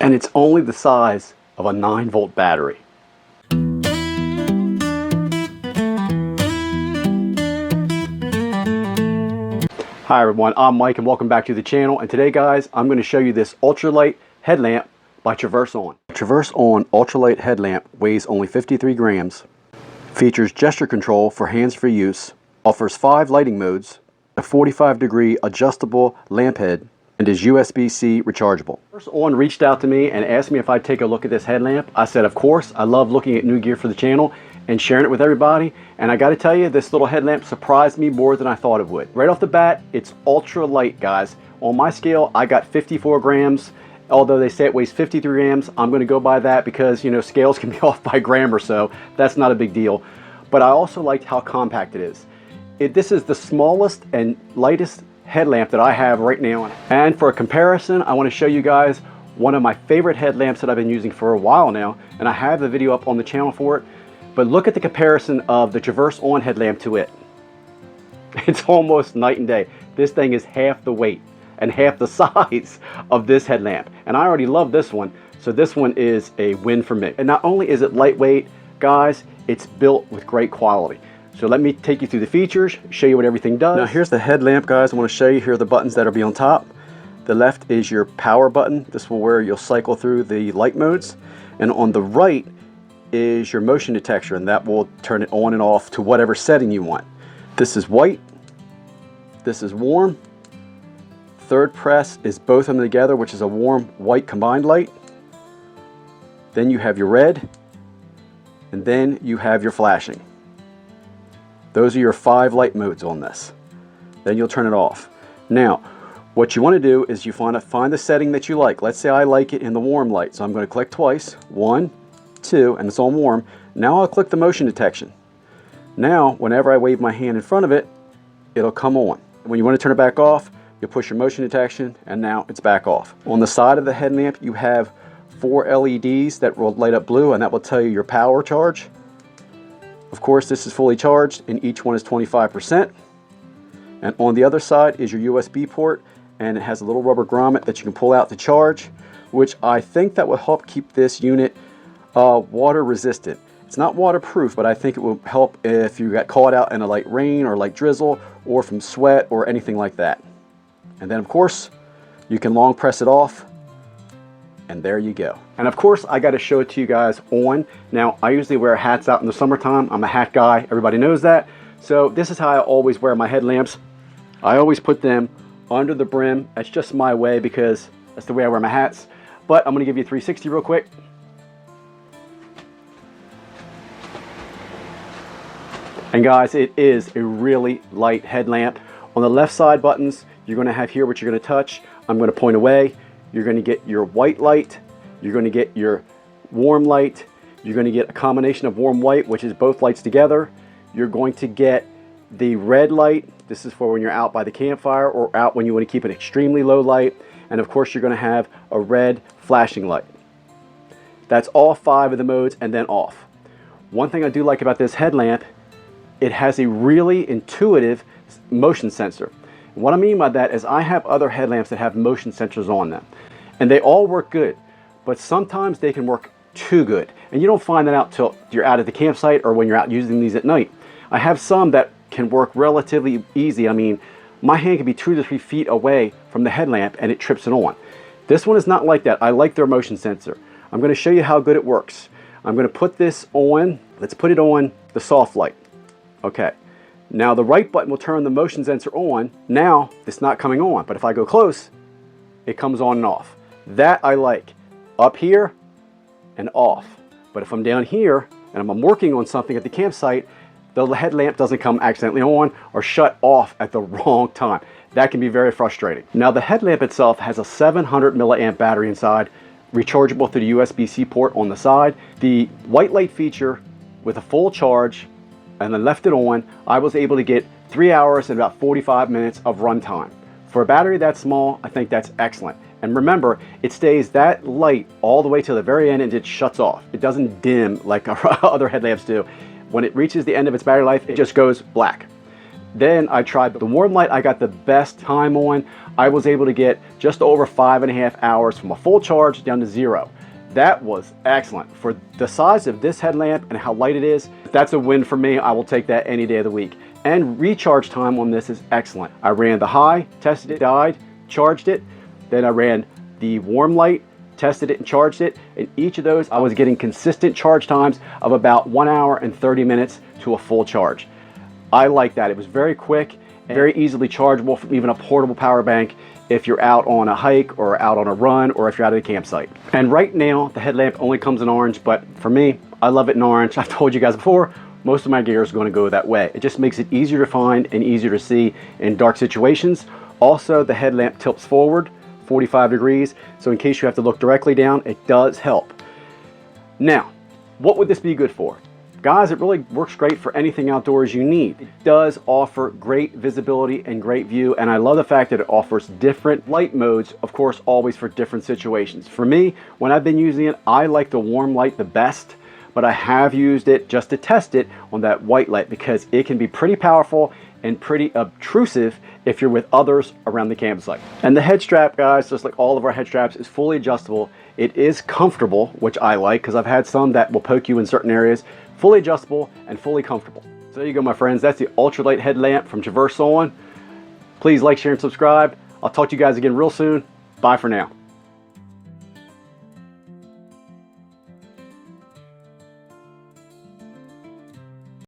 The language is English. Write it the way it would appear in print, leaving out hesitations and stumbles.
And it's only the size of a 9-volt battery. Hi everyone, I'm Mike and welcome back to the channel. And today guys, I'm going to show you this ultralight headlamp by Traverseon. Traverseon Ultralight Headlamp weighs only 53 grams, features gesture control for hands-free use, offers 5 lighting modes, a 45-degree adjustable lamp head, and is USB-C rechargeable. Traverseon reached out to me and asked me if I'd take a look at this headlamp. I said, of course. I love looking at new gear for the channel and sharing it with everybody. And I got to tell you, this little headlamp surprised me more than I thought it would. Right off the bat, it's ultra light, guys. On my scale, I got 54 grams. Although they say it weighs 53 grams, I'm going to go by that because, you know, scales can be off by a gram or so. That's not a big deal. But I also liked how compact it is. This is the smallest and lightest headlamp that I have right now. And for a comparison, I want to show you guys one of my favorite headlamps that I've been using for a while now. And I have the video up on the channel for it. But look at the comparison of the Traverseon headlamp to it. It's almost night and day. This thing is half the weight and half the size of this headlamp. And I already love this one, so this one is a win for me. And not only is it lightweight, guys, it's built with great quality. So let me take you through the features, show you what everything does. Now here's the headlamp, guys. I want to show you. Here are the buttons that will be on top. The left is your power button. This will where you'll cycle through the light modes. And on the right is your motion detector, and that will turn it on and off to whatever setting you want. This is white, this is warm. Third press is both of them together, which is a warm white combined light. Then you have your red, and then you have your flashing. Those are your 5 light modes on this. Then you'll turn it off. Now, what you want to do is you find the setting that you like. Let's say I like it in the warm light, so I'm going to click twice. 1, 2, and it's on warm. Now I'll click the motion detection. Now, whenever I wave my hand in front of it, it'll come on. When you want to turn it back off, you'll push your motion detection, and now it's back off. On the side of the headlamp, you have 4 LEDs that will light up blue, and that will tell you your power charge. Of course, this is fully charged, and each one is 25%. And on the other side is your USB port, and it has a little rubber grommet that you can pull out to charge, which I think that will help keep this unit water resistant. It's not waterproof, but I think it will help if you got caught out in a light rain or light drizzle or from sweat or anything like that. And then of course you can long press it off, and there you go. And of course I got to show it to you guys on. Now I usually wear hats out in the summertime. I'm a hat guy, everybody knows that. So this is how I always wear my headlamps. I always put them under the brim. That's just my way because that's the way I wear my hats. But I'm going to give you a 360 real quick. And guys, it is a really light headlamp. On the left side buttons, you're going to have here what you're going to touch. I'm going to point away. You're going to get your white light. You're going to get your warm light. You're going to get a combination of warm white, which is both lights together. You're going to get the red light. This is for when you're out by the campfire or out when you want to keep an extremely low light. And of course, you're going to have a red flashing light. That's all 5 of the modes and then off. One thing I do like about this headlamp, it has a really intuitive motion sensor. And what I mean by that is I have other headlamps that have motion sensors on them, and they all work good, but sometimes they can work too good, and you don't find that out till you're out at the campsite or when you're out using these at night. I have some that can work relatively easy. I mean, my hand can be 2 to 3 feet away from the headlamp and it trips it on. This one is not like that. I like their motion sensor. I'm going to show you how good it works. I'm going to put this on. Let's put it on the soft light. Okay, now the right button will turn the motion sensor on. Now it's not coming on, but if I go close, it comes on and off. That I like. Up here and off. But if I'm down here and I'm working on something at the campsite, the headlamp doesn't come accidentally on or shut off at the wrong time. That can be very frustrating. Now the headlamp itself has a 700 milliamp battery inside, rechargeable through the USB-C port on the side. The white light feature with a full charge, and then left it on, I was able to get 3 hours and about 45 minutes of runtime. For a battery that small, I think that's excellent. And remember, it stays that light all the way to the very end and it shuts off. It doesn't dim like other headlamps do. When it reaches the end of its battery life, it just goes black. Then I tried the warm light. I got the best time on. I was able to get just over 5.5 hours from a full charge down to 0. That was excellent. For the size of this headlamp and how light it is, that's a win for me. I will take that any day of the week. And recharge time on this is excellent. I ran the high, tested it, died, charged it. Then I ran the warm light, tested it and charged it. In each of those, I was getting consistent charge times of about 1 hour and 30 minutes to a full charge. I like that. It was very quick and very easily chargeable from even a portable power bank if you're out on a hike or out on a run or if you're out at a campsite. And right now, the headlamp only comes in orange, but for me, I love it in orange. I've told you guys before, most of my gear is going to go that way. It just makes it easier to find and easier to see in dark situations. Also, the headlamp tilts forward 45 degrees, so in case you have to look directly down, it does help. Now, what would this be good for? Guys, it really works great for anything outdoors you need. It does offer great visibility and great view, and I love the fact that it offers different light modes, of course, always for different situations. For me, when I've been using it, I like the warm light the best, but I have used it just to test it on that white light because it can be pretty powerful and pretty obtrusive if you're with others around the campsite. And the head strap, guys, just like all of our head straps, is fully adjustable. It is comfortable, which I like because I've had some that will poke you in certain areas. Fully adjustable and fully comfortable. So there you go, my friends. That's the ultralight headlamp from Traverseon. Please like, share, and subscribe. I'll talk to you guys again real soon. Bye for now.